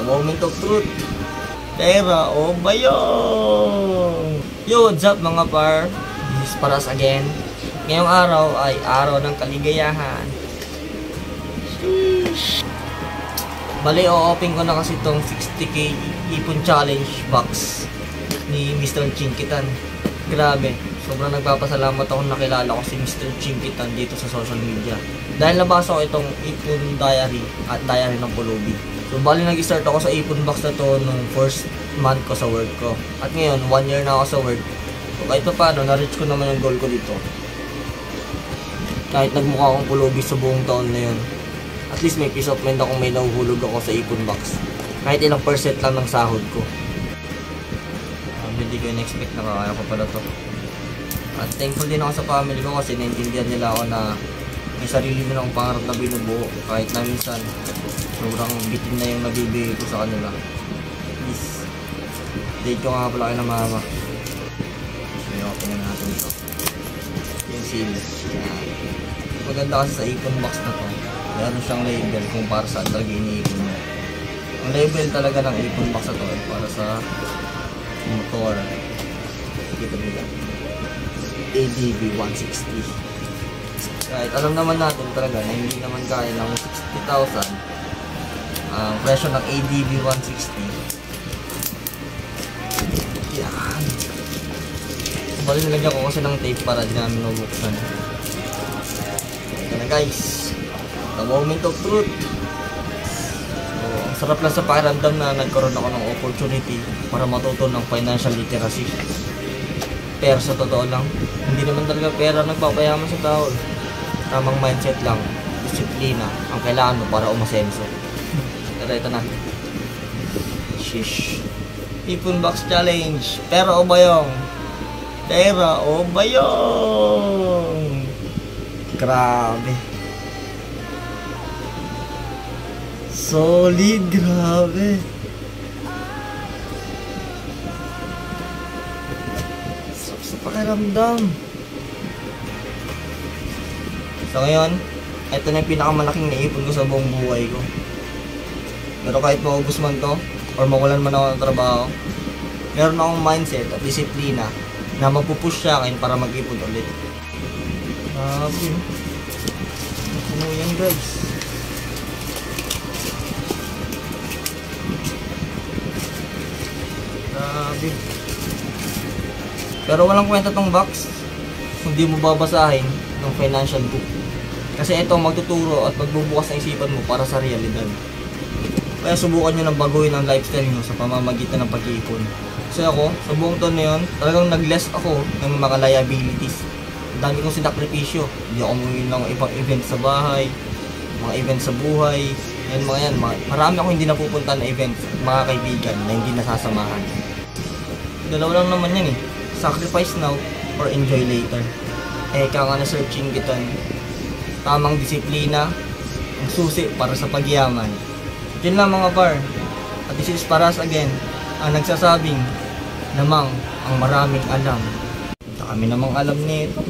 moment of truth. Pera o bayong? Yo, what's up mga par? This is Paras again. Ngayong araw ay araw ng kaligayahan. Sheesh. Bali, o-open ko na kasi itong 60k ipon challenge box ni Mr. Chinkitan. Grabe, sobrang nagpapasalamat ako nakilala ko si Mr. Chinkitan dito sa social media. Dahil nabasa ko itong ipon diary at diary ng pulubi. So bali nag-start ako sa ipon box na to nung first month ko sa work ko. At ngayon, 1 year na ako sa work. So kahit pa paano, na-reach ko naman yung goal ko dito. Kahit nagmukha akong pulubi sa buong taon na yun. At least may peace of mind akong may nahuhulog ako sa ipon box. Kahit ilang percent lang ng sahod ko. Hindi ko in-expect na kaya ko pala to. At thankful din ako sa family ko kasi naintindihan nila ako na may sarili nilang pangarap na binubuo. Kahit na minsan, sobrang bitin na yung nabibigay ko sa kanila. Please, date ko nga pala kayo ng mama. May open na natin ito. Yung seal. Maganda kasi sa ipon box na to. Meron siyang label kung para saan talaga iniipon mo. Ang label talaga ng ipon box na to ay para sa motor. Kita nila. ADV 160. Kahit alam naman natin talaga na hindi naman kaya ng 60,000 ang presyo ng ADV 160. Yan. Bali nilagyan ko kasi ng tape para di namin mabuksan. Ito na guys. The moment of truth. So, ang sarap lang sa pakiramdam na nagkaroon ako ng opportunity para matuto ng financial literacy. Pero sa totoo lang, hindi naman talaga pera nagpapayaman sa tao. Tamang mindset lang, disiplina ang kailangan mo para umasenso. Pero ito na. Shish. Ipon box challenge. Pera o bayong? Pera o bayong? Grabe. Solid, grabe. Sa pakiramdam. So ngayon, ito na yung pinakamalaking naipon ko sa buong buhay ko. Pero kahit maubos man to, or mawalan man ako ng trabaho, meron akong mindset at disiplina na magpupush sa akin para mag-ipon ulit. Grabe. Ano yan guys? Grabe. Pero walang kwenta tong box kung di mo babasahin ng financial book. Kasi ito magtuturo at magbubukas ng isipan mo para sa realidad. Kaya subukan nyo nang baguhin ang lifestyle nyo sa pamamagitan ng pag-iipon. Kasi ako, sa buong taon na yun, talagang nag-less ako ng mga liabilities. Dami kong sinakripisyo. Hindi ako umuwi ng ibang event sa bahay, mga event sa buhay. Yan mga yan. Marami ako hindi napupunta na events, mga kaibigan na hindi nasasamahan. Dalawa lang naman yan eh. Sacrifice now or enjoy later. Eka nga na searching kitan. Tamang disiplina, ang susi para sa pagyaman. Yun lang mga par. At this is Paras again, ang nagsasabing namang ang maraming alam. Kami namang alam nito.